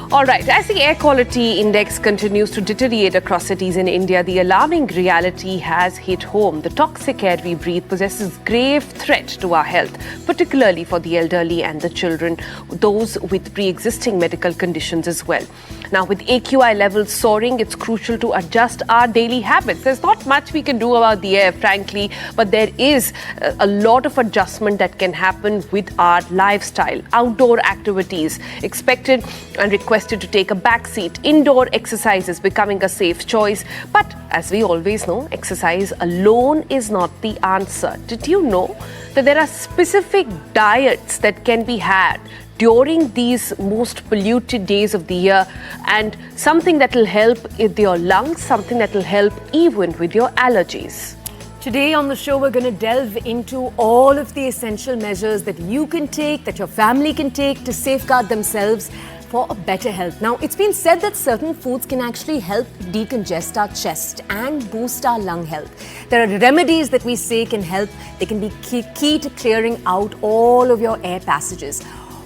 All right, as the air quality index continues to deteriorate across cities in India, the alarming reality has hit home. The toxic air we breathe possesses grave threat to our health, particularly for the elderly and the children, those with pre-existing medical conditions as well. Now, with AQI levels soaring, it's crucial to adjust our daily habits. There's not much we can do about the air, frankly, but there is a lot of adjustment that can happen with our lifestyle. Outdoor activities expected and requested to take a back seat. Indoor exercise is becoming a safe choice. But as we always know, exercise alone is not the answer. Did you know that there are specific diets that can be had during these most polluted days of the year, and something that will help with your lungs, something that will help even with your allergies? Today on the show, we're going to delve into all of the essential measures that you can take, that your family can take to safeguard themselves for a better health. Now, it's been said that certain foods can actually help decongest our chest and boost our lung health. There are remedies that we say can help. They can be key to clearing out all of your air passages.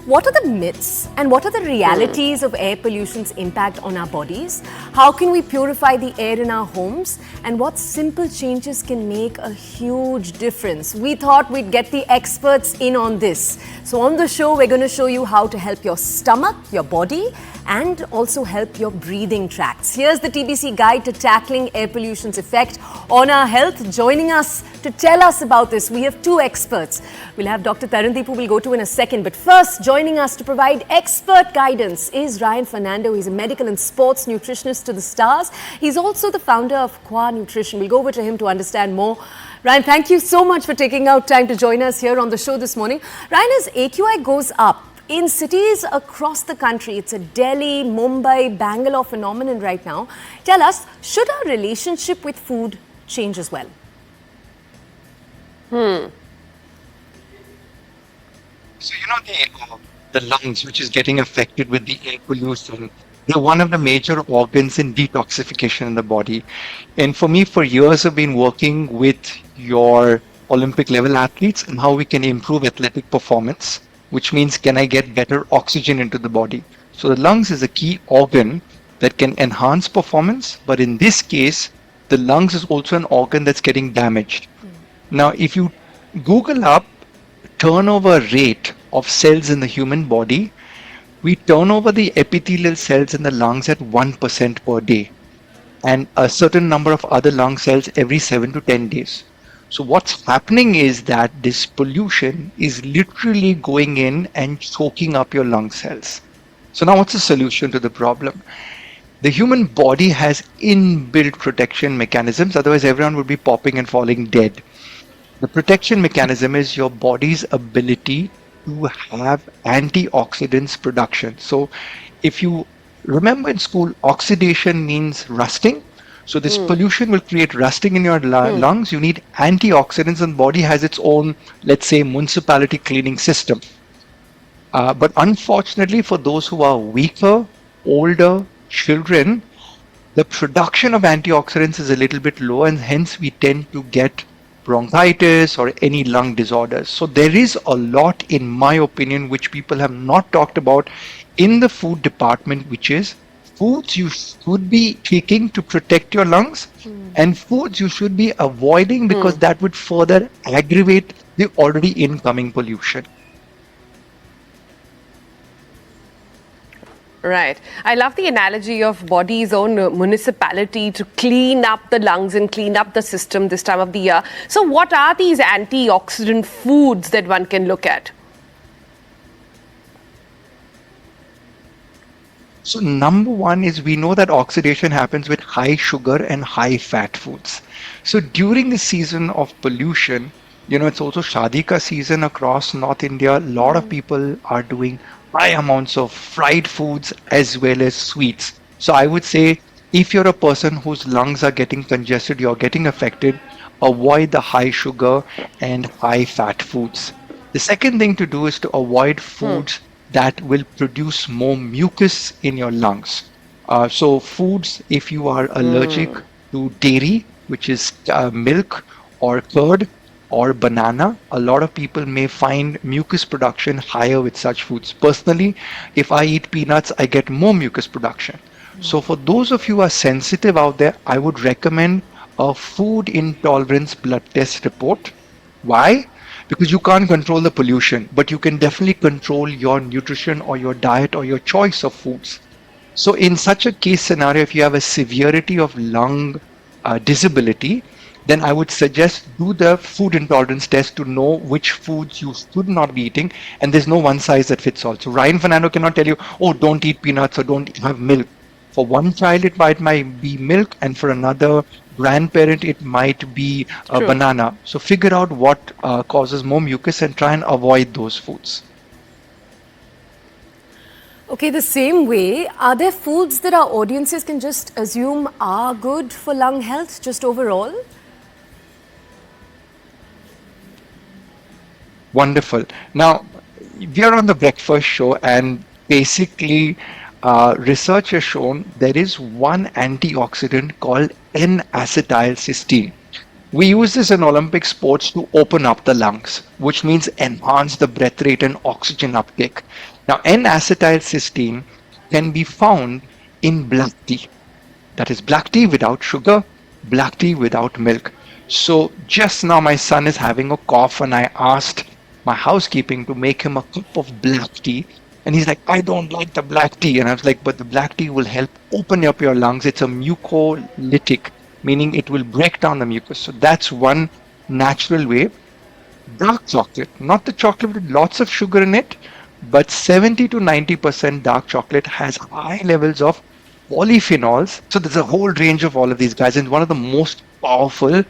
What are the myths and what are the realities of air pollution's impact on our bodies? How can we purify the air in our homes? And what simple changes can make a huge difference? We thought we'd get the experts in on this. So on the show, we're going to show you how to help your stomach, your body, and also help your breathing tracts. Here's the TBC guide to tackling air pollution's effect on our health. Joining us to tell us about this, we have two experts. We'll have Dr. Tarandeep, who we'll go to in a second. But first, joining us to provide expert guidance is Ryan Fernando. He's a medical and sports nutritionist to the stars. He's also the founder of Qua Nutrition. We'll go over to him to understand more. Ryan, thank you so much for taking out time to join us here on the show this morning. Ryan, as AQI goes up in cities across the country, it's a Delhi, Mumbai, Bangalore phenomenon right now. Tell us, should our relationship with food change as well? So, the lungs, which is getting affected with the air pollution, they're one of the major organs in detoxification in the body. And for me, for years, I've been working with your Olympic level athletes and how we can improve athletic performance, which means can I get better oxygen into the body? So the lungs is a key organ that can enhance performance, but in this case, the lungs is also an organ that's getting damaged. Now, if you Google up turnover rate of cells in the human body, we turn over the epithelial cells in the lungs at 1% per day, and a certain number of other lung cells every 7 to 10 days. So what's happening is that this pollution is literally going in and choking up your lung cells. So now what's the solution to the problem? The human body has inbuilt protection mechanisms, otherwise everyone would be popping and falling dead. The protection mechanism is your body's ability to have antioxidants production. So if you remember in school, oxidation means rusting. So this pollution will create rusting in your lungs. You need antioxidants, and body has its own, let's say, municipality cleaning system. But unfortunately, for those who are weaker, older, children, the production of antioxidants is a little bit low, and hence we tend to get bronchitis or any lung disorders. So there is a lot, in my opinion, which people have not talked about in the food department, which is foods you should be taking to protect your lungs and foods you should be avoiding because that would further aggravate the already incoming pollution. Right. I love the analogy of body's own municipality to clean up the lungs and clean up the system this time of the year. So what are these antioxidant foods that one can look at? So number one is we know that oxidation happens with high sugar and high fat foods. So during the season of pollution, it's also Shadi ka season across North India. A lot of people are doing high amounts of fried foods as well as sweets. So I would say if you're a person whose lungs are getting congested, you're getting affected, avoid the high sugar and high fat foods. The second thing to do is to avoid foods that will produce more mucus in your lungs. So foods, if you are allergic to dairy, which is milk or curd, or banana. A lot of people may find mucus production higher with such foods. Personally, if I eat peanuts, I get more mucus production. So for those of you who are sensitive out there, I would recommend a food intolerance blood test report. Why? Because you can't control the pollution, but you can definitely control your nutrition or your diet or your choice of foods. So in such a case scenario, if you have a severity of lung disability, then I would suggest do the food intolerance test to know which foods you should not be eating. And there's no one size that fits all. So Ryan Fernando cannot tell you, oh, don't eat peanuts or don't have milk. For one child, it might be milk, and for another grandparent, it might be a True. banana. So figure out what causes more mucus and try and avoid those foods. Okay, the same way, are there foods that our audiences can just assume are good for lung health, just overall? Wonderful. Now, we are on the breakfast show, and basically, research has shown there is one antioxidant called N-acetylcysteine. We use this in Olympic sports to open up the lungs, which means enhance the breath rate and oxygen uptake. Now, N-acetylcysteine can be found in black tea. That is black tea without sugar, black tea without milk. So just now my son is having a cough and I asked my housekeeping to make him a cup of black tea. And he's like, I don't like the black tea. And I was like, but the black tea will help open up your lungs. It's a mucolytic, meaning it will break down the mucus. So that's one natural way. Dark chocolate, not the chocolate with lots of sugar in it, but 70 to 90% dark chocolate has high levels of polyphenols. So there's a whole range of all of these guys, and one of the most powerful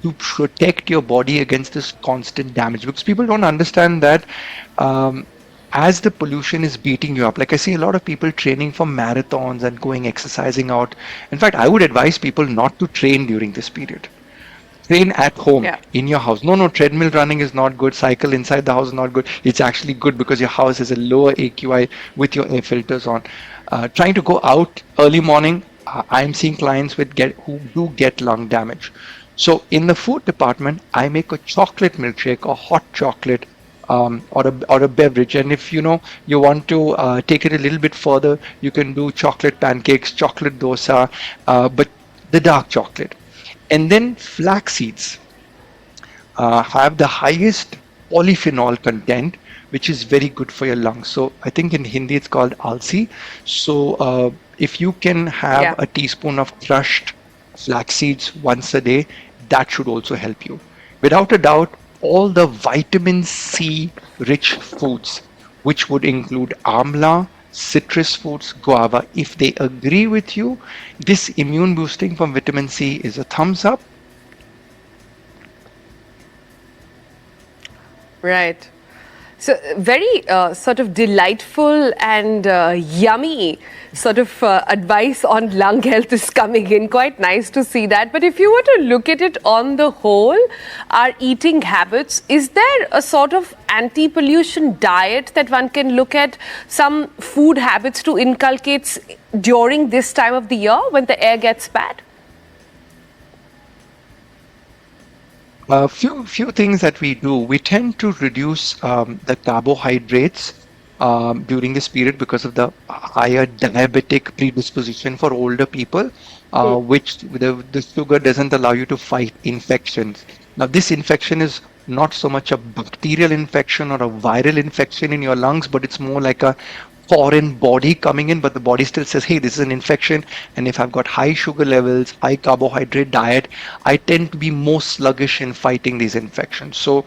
to protect your body against this constant damage, because people don't understand that as the pollution is beating you up, like I see a lot of people training for marathons and going exercising out. In fact, I would advise people not to train during this period. Train at home, Yeah. in your house. No, treadmill running is not good. Cycle inside the house is not good. It's actually good because your house has a lower AQI with your air filters on. Trying to go out early morning, I'm seeing clients who do get lung damage. So in the food department, I make a chocolate milkshake or hot chocolate or a beverage. And if you want to take it a little bit further, you can do chocolate pancakes, chocolate dosa, but the dark chocolate. And then flax seeds have the highest polyphenol content, which is very good for your lungs. So I think in Hindi it's called alsi. So if you can have a teaspoon of crushed flax seeds once a day, that should also help you. Without a doubt, all the vitamin C rich foods, which would include amla, citrus foods, guava, if they agree with you, this immune boosting from vitamin C is a thumbs up. Right. So very sort of delightful and yummy sort of advice on lung health is coming in. Quite nice to see that. But if you were to look at it on the whole, our eating habits, is there a sort of anti-pollution diet that one can look at, some food habits to inculcate during this time of the year when the air gets bad? A few things that we do. We tend to reduce the carbohydrates during this period because of the higher diabetic predisposition for older people, which the sugar doesn't allow you to fight infections. Now, this infection is not so much a bacterial infection or a viral infection in your lungs, but it's more like a foreign body coming in, but the body still says, hey, this is an infection. And if I've got high sugar levels, high carbohydrate diet, I tend to be more sluggish in fighting these infections. So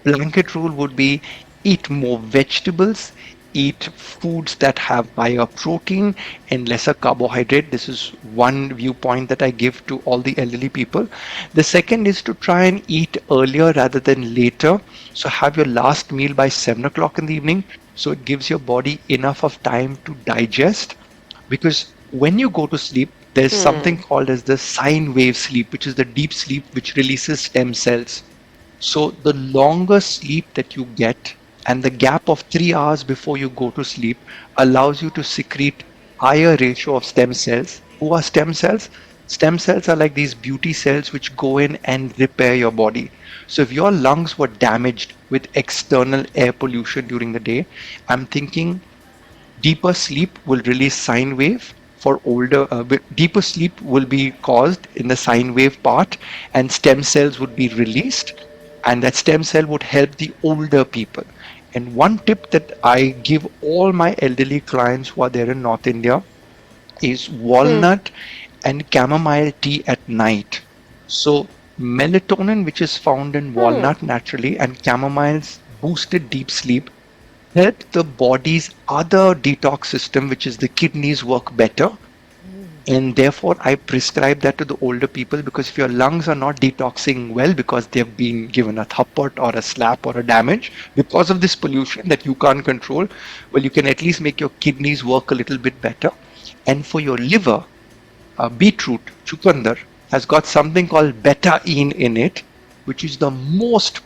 blanket rule would be eat more vegetables, eat foods that have higher protein and lesser carbohydrate. This is one viewpoint that I give to all the elderly people. The second is to try and eat earlier rather than later. So have your last meal by 7 o'clock in the evening. So it gives your body enough of time to digest, because when you go to sleep, there's something called as the sine wave sleep, which is the deep sleep which releases stem cells. So the longer sleep that you get and the gap of 3 hours before you go to sleep allows you to secrete higher ratio of stem cells. Who are stem cells? Stem cells are like these beauty cells which go in and repair your body. So if your lungs were damaged with external air pollution during the day, I'm thinking deeper sleep will release sine wave for older, deeper sleep will be caused in the sine wave part, and stem cells would be released, and that stem cell would help the older people. And one tip that I give all my elderly clients who are there in North India is walnut and chamomile tea at night. So melatonin, which is found in walnut naturally, and chamomile's boosted deep sleep help the body's other detox system, which is the kidneys, work better. And therefore, I prescribe that to the older people, because if your lungs are not detoxing well because they've been given a thappot or a slap or a damage because of this pollution that you can't control, well, you can at least make your kidneys work a little bit better. And for your liver, beetroot, chukandar, has got something called betaine in it, which is the most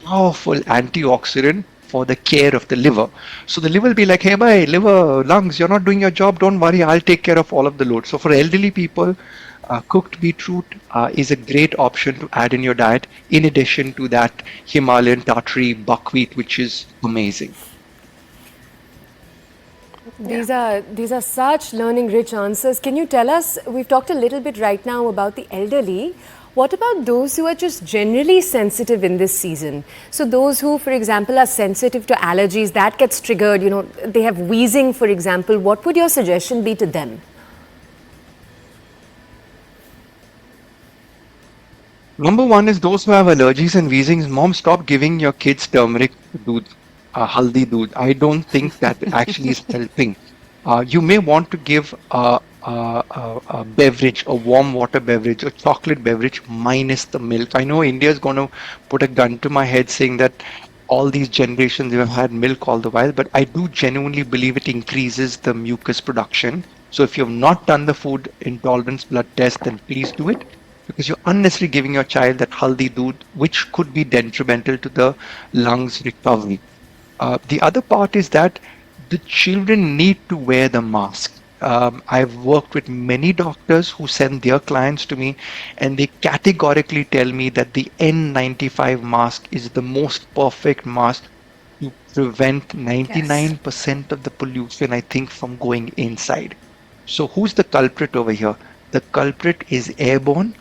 powerful antioxidant for the care of the liver. So the liver will be like, hey, bye, liver, lungs, you're not doing your job. Don't worry, I'll take care of all of the load. So for elderly people, cooked beetroot is a great option to add in your diet, in addition to that Himalayan tartary buckwheat, which is amazing. These are such learning rich answers. Can you tell us, we've talked a little bit right now about the elderly. What about those who are just generally sensitive in this season? So those who, for example, are sensitive to allergies, that gets triggered, they have wheezing, for example. What would your suggestion be to them? Number one is those who have allergies and wheezings. Mom, stop giving your kids turmeric doodh, haldi doodh. I don't think that actually is helping. You may want to give a beverage, a warm water beverage, a chocolate beverage minus the milk. I know India is going to put a gun to my head saying that all these generations have had milk all the while, but I do genuinely believe it increases the mucus production. So if you have not done the food intolerance blood test, then please do it, because you're unnecessarily giving your child that haldi doodh, which could be detrimental to the lungs recovery. The other part is that the children need to wear the mask. I've worked with many doctors who send their clients to me, and they categorically tell me that the N95 mask is the most perfect mask to prevent 99% of the pollution, I think, from going inside. So who's the culprit over here? The culprit is airborne.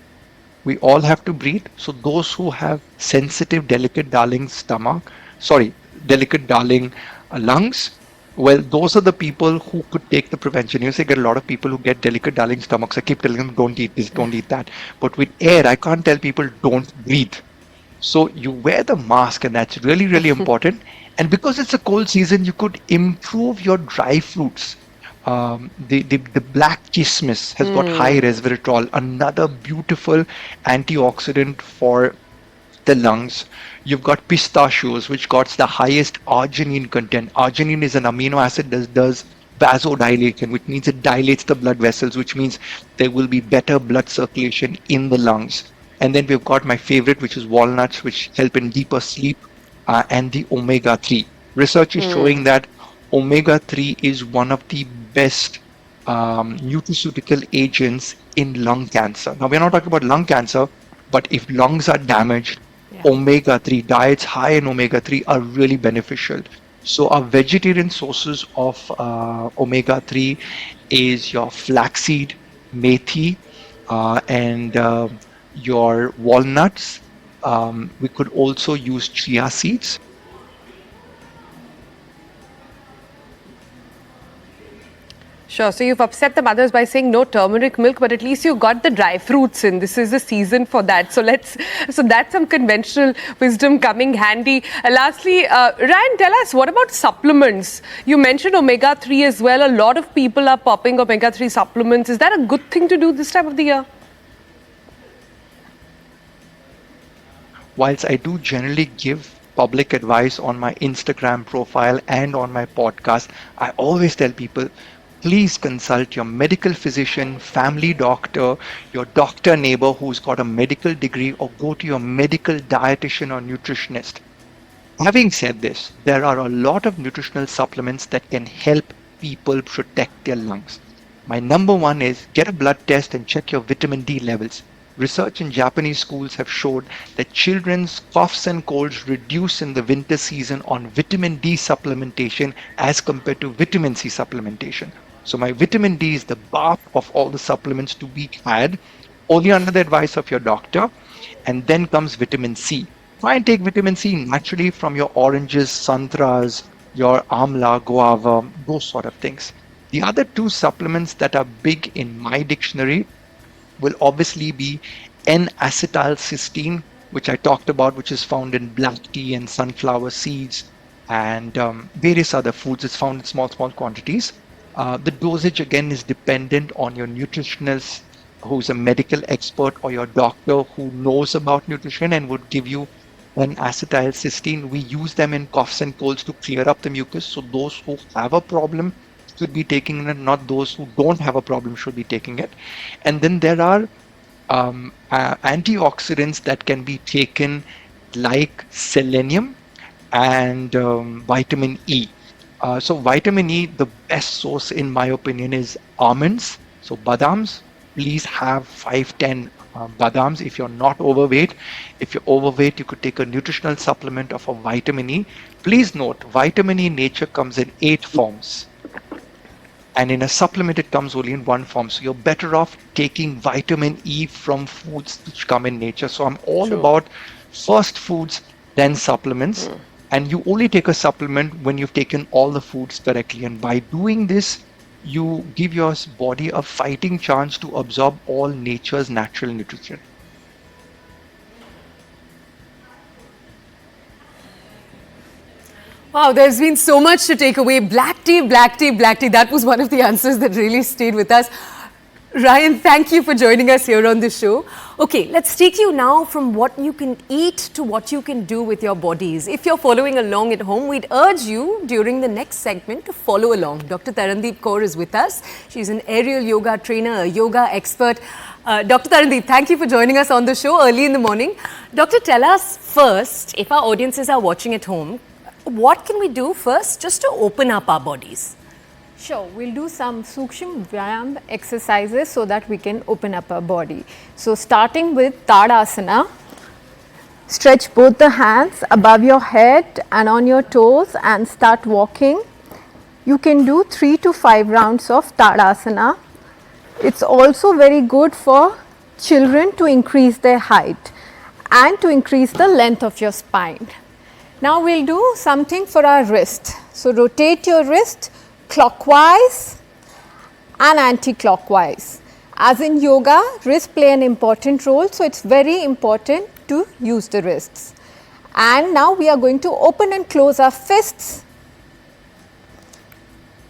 We all have to breathe. So those who have sensitive, delicate, darling delicate, darling lungs, well, those are the people who could take the prevention. You say, get a lot of people who get delicate, darling stomachs. I keep telling them, don't eat this, don't eat that. But with air, I can't tell people, don't breathe. So you wear the mask, and that's really, really important. And because it's a cold season, you could improve your dry fruits. The black kismis has got high resveratrol, another beautiful antioxidant for the lungs. You've got pistachios, which got the highest arginine content. Arginine is an amino acid that does vasodilation, which means it dilates the blood vessels, which means there will be better blood circulation in the lungs. And then we've got my favorite, which is walnuts, which help in deeper sleep, and the omega-3. Research is showing that omega-3 is one of the best nutraceutical agents in lung cancer. Now, we're not talking about lung cancer, but if lungs are damaged, omega-3, diets high in omega-3 are really beneficial. So our vegetarian sources of omega-3 is your flaxseed, methi, and your walnuts. We could also use chia seeds. Sure. So you've upset the mothers by saying no turmeric milk, but at least you got the dry fruits in. This is the season for that. So that's some conventional wisdom coming handy. Lastly, Ryan, tell us, what about supplements? You mentioned omega-3 as well. A lot of people are popping omega-3 supplements. Is that a good thing to do this time of the year? Whilst I do generally give public advice on my Instagram profile and on my podcast, I always tell people, please consult your medical physician, family doctor, your doctor neighbor who's got a medical degree, or go to your medical dietitian or nutritionist. Having said this, there are a lot of nutritional supplements that can help people protect their lungs. My number one is get a blood test and check your vitamin D levels. Research in Japanese schools have showed that children's coughs and colds reduce in the winter season on vitamin D supplementation as compared to vitamin C supplementation. So my vitamin D is the bar of all the supplements to be had only under the advice of your doctor. And then comes vitamin C. Try and take vitamin C naturally from your oranges, santras, your amla, guava, those sort of things. The other two supplements that are big in my dictionary will obviously be N-acetylcysteine, which I talked about, which is found in black tea and sunflower seeds and various other foods. It's found in small quantities. The dosage again is dependent on your nutritionist, who's a medical expert, or your doctor who knows about nutrition and would give you an acetylcysteine. We use them in coughs and colds to clear up the mucus. So those who have a problem should be taking it, not those who don't have a problem should be taking it. And then there are antioxidants that can be taken, like selenium and vitamin E. So vitamin E, the best source in my opinion is almonds. So badams, please have 5-10 badams if you're not overweight. If you're overweight, you could take a nutritional supplement of a vitamin E. Please note, vitamin E in nature comes in 8 forms. And in a supplement, it comes only in 1 form. So you're better off taking vitamin E from foods which come in nature. So I'm all about first foods, then supplements. And you only take a supplement when you've taken all the foods correctly. And by doing this, you give your body a fighting chance to absorb all nature's natural nutrition. Wow, there's been so much to take away. Black tea, black tea, black tea. That was one of the answers that really stayed with us. Ryan, thank you for joining us here on the show. Okay, let's take you now from what you can eat to what you can do with your bodies. If you're following along at home, we'd urge you during the next segment to follow along. Dr. Tarandeep Kaur is with us. She's an aerial yoga trainer, a yoga expert. Dr. Tarandeep, thank you for joining us on the show early in the morning. Doctor, tell us first, if our audiences are watching at home, what can we do first just to open up our bodies? Sure, we'll do some Sukshma Vyayam exercises so that we can open up our body. So starting with Tadasana, stretch both the hands above your head and on your toes and start walking. You can do 3 to 5 rounds of Tadasana. It's also very good for children to increase their height and to increase the length of your spine. Now we'll do something for our wrist. So rotate your wrist clockwise and anti-clockwise. As in yoga, wrists play an important role, so it's very important to use the wrists. And now we are going to open and close our fists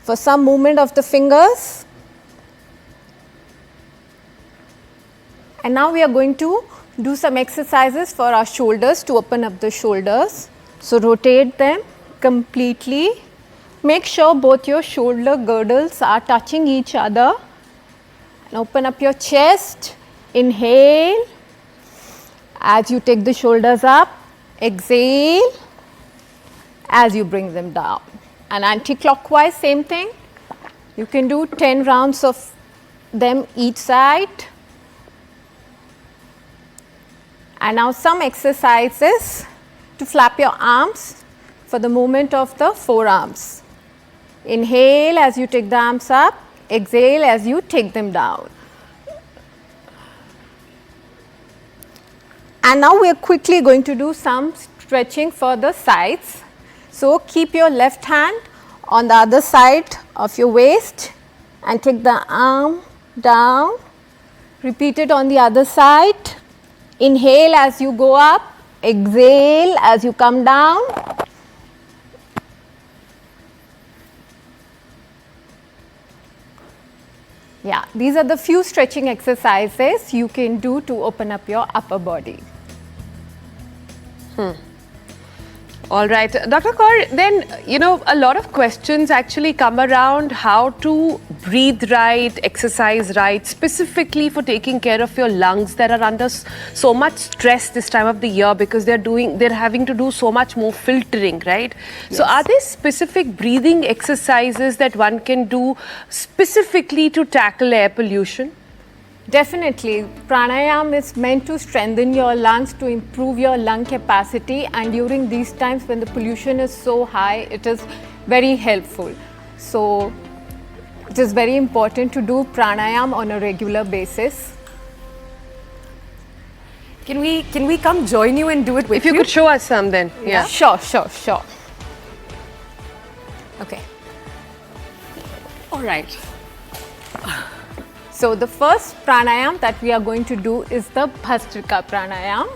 for some movement of the fingers. And now we are going to do some exercises for our shoulders to open up the shoulders. So rotate them completely. Make sure both your shoulder girdles are touching each other. And open up your chest. Inhale as you take the shoulders up. Exhale as you bring them down. And anti-clockwise, same thing. You can do 10 rounds of them each side. And now some exercises to flap your arms for the movement of the forearms. Inhale as you take the arms up, exhale as you take them down. And now we are quickly going to do some stretching for the sides. So keep your left hand on the other side of your waist and take the arm down. Repeat it on the other side. Inhale as you go up. Exhale as you come down. Yeah, these are the few stretching exercises you can do to open up your upper body. All right. Dr. Kaur, then, a lot of questions actually come around how to breathe right, exercise right, specifically for taking care of your lungs that are under so much stress this time of the year because they're having to do so much more filtering, right? Yes. So are there specific breathing exercises that one can do specifically to tackle air pollution? Definitely. Pranayam is meant to strengthen your lungs, to improve your lung capacity, and during these times when the pollution is so high, it is very helpful. So it is very important to do pranayam on a regular basis. Can we come join you and do it with you? If you could show us some then. Yeah. Sure. Okay. All right. So the first pranayam that we are going to do is the Bhastrika pranayam.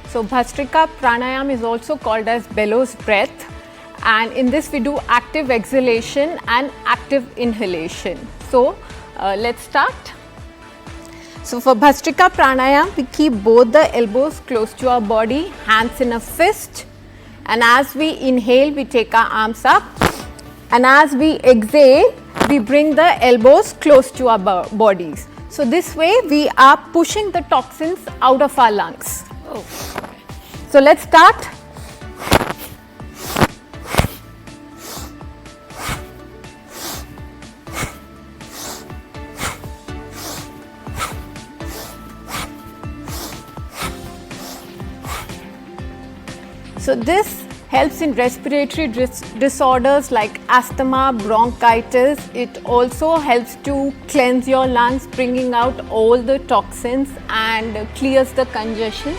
So Bhastrika pranayam is also called as bellows breath, and in this we do active exhalation and active inhalation. So let's start. So for Bhastrika pranayam, we keep both the elbows close to our body, hands in a fist, and as we inhale we take our arms up, and as we exhale we bring the elbows close to our bodies. So this way we are pushing the toxins out of our lungs. Oh. So let's start. So this helps in respiratory disorders like asthma, bronchitis. It also helps to cleanse your lungs, bringing out all the toxins and clears the congestion.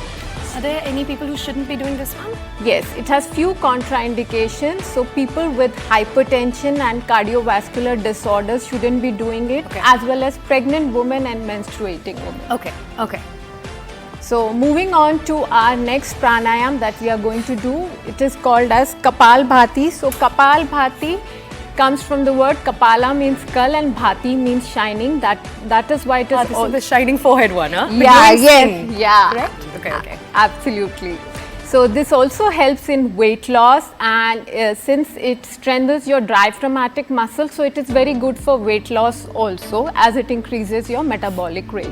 Are there any people who shouldn't be doing this one? Yes, it has few contraindications. So people with hypertension and cardiovascular disorders shouldn't be doing it, as well as pregnant women and menstruating women. Okay. So moving on to our next pranayam that we are going to do, it is called as Kapalbhati. So Kapalbhati comes from the word Kapala means skull and Bhati means shining. That is why it is This is the shining forehead one, huh? Yeah. Correct? Okay. Absolutely. So this also helps in weight loss, and since it strengthens your diaphragmatic muscle, so it is very good for weight loss also, as it increases your metabolic rate.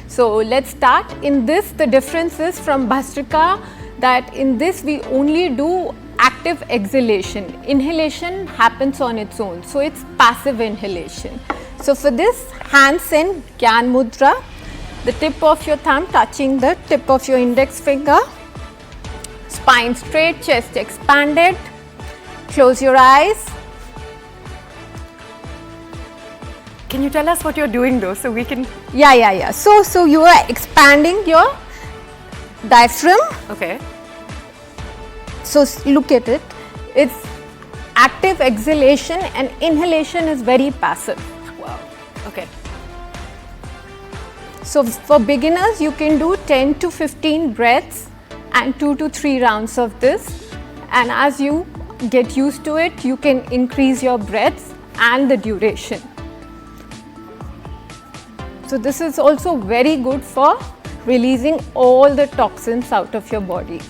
So let's start. In this, the difference is from Bhastrika that in this we only do active exhalation. Inhalation happens on its own, so it's passive inhalation. So for this, hands in Gyan Mudra, the tip of your thumb touching the tip of your index finger, spine straight, chest expanded, close your eyes. Can you tell us what you're doing though, so we can... Yeah. So you are expanding your diaphragm. Okay. So look at it. It's active exhalation, and inhalation is very passive. Wow. Okay. So for beginners, you can do 10 to 15 breaths and 2 to 3 rounds of this. And as you get used to it, you can increase your breaths and the duration. So this is also very good for releasing all the toxins out of your body.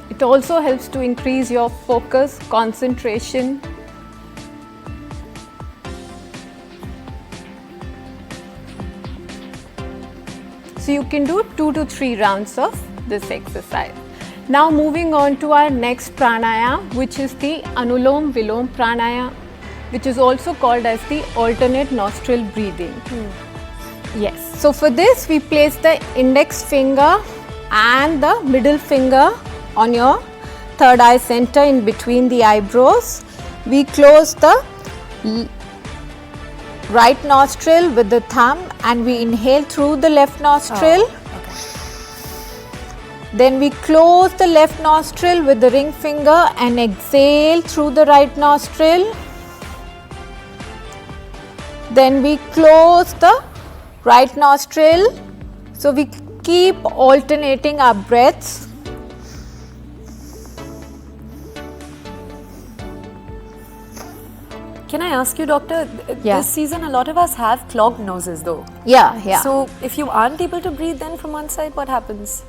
It also helps to increase your focus, concentration. So you can do 2 to 3 rounds of this exercise. Now moving on to our next pranayam, which is the Anulom Vilom pranayam, which is also called as the alternate nostril breathing. Yes. So for this, we place the index finger and the middle finger on your third eye center in between the eyebrows. We close the right nostril with the thumb and we inhale through the left nostril. Then we close the left nostril with the ring finger and exhale through the right nostril. Then we close the right nostril. So we keep alternating our breaths. Can I ask you, doctor, this season a lot of us have clogged noses though. Yeah. So if you aren't able to breathe then from one side, what happens?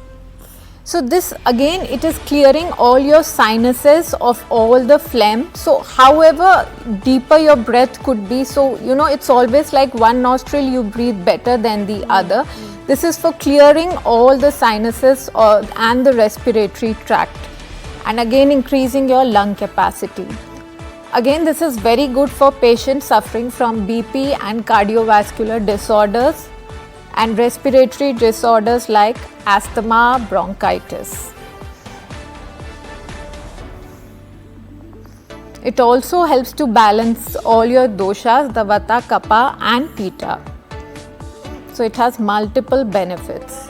So this again, it is clearing all your sinuses of all the phlegm. So however deeper your breath could be, so you know it's always like one nostril you breathe better than the other. This is for clearing all the sinuses and the respiratory tract, and again increasing your lung capacity. Again, this is very good for patients suffering from BP and cardiovascular disorders and respiratory disorders like asthma, bronchitis. It also helps to balance all your doshas, the vata, kapha and pitta. So it has multiple benefits.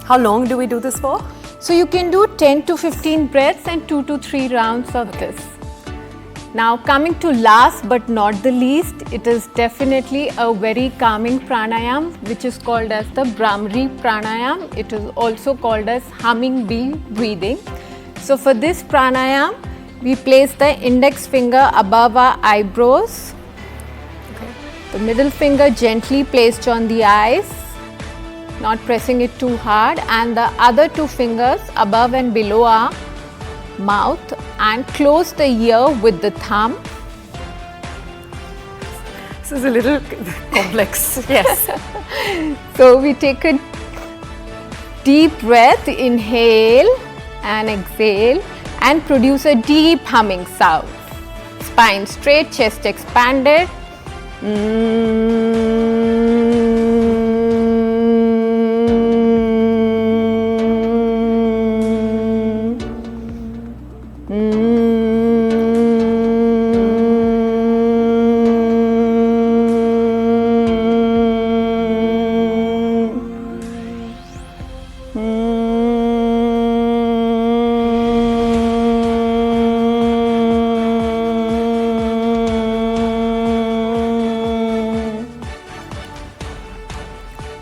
How long do we do this for? So you can do 10 to 15 breaths and 2 to 3 rounds of this. Now coming to last but not the least, it is definitely a very calming pranayam which is called as the Brahmari pranayam. It is also called as humming bee breathing. So for this pranayam, we place the index finger above our eyebrows, the middle finger gently placed on the eyes, not pressing it too hard, and the other two fingers above and below our mouth, and close the ear with the thumb. This is a little complex. Yes. So we take a deep breath, inhale and exhale, and produce a deep humming sound. Spine straight, chest expanded.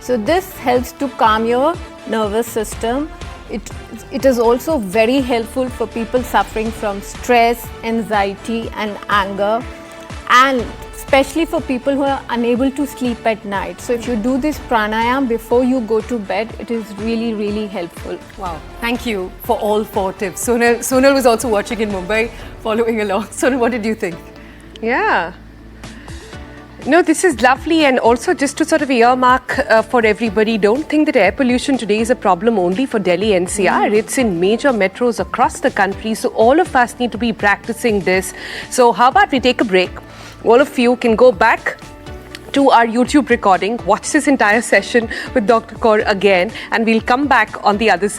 So this helps to calm your nervous system. It is also very helpful for people suffering from stress, anxiety and anger, and especially for people who are unable to sleep at night. So if you do this pranayam before you go to bed, it is really, really helpful. Wow. Thank you for all 4 tips. Sonal was also watching in Mumbai, following along. Sonal, what did you think? Yeah. No, this is lovely, and also just to sort of earmark for everybody, don't think that air pollution today is a problem only for Delhi NCR. It's in major metros across the country, so all of us need to be practicing this. So how about we take a break? All of you can go back to our YouTube recording, watch this entire session with Dr. Kaur again, and we'll come back on the other side.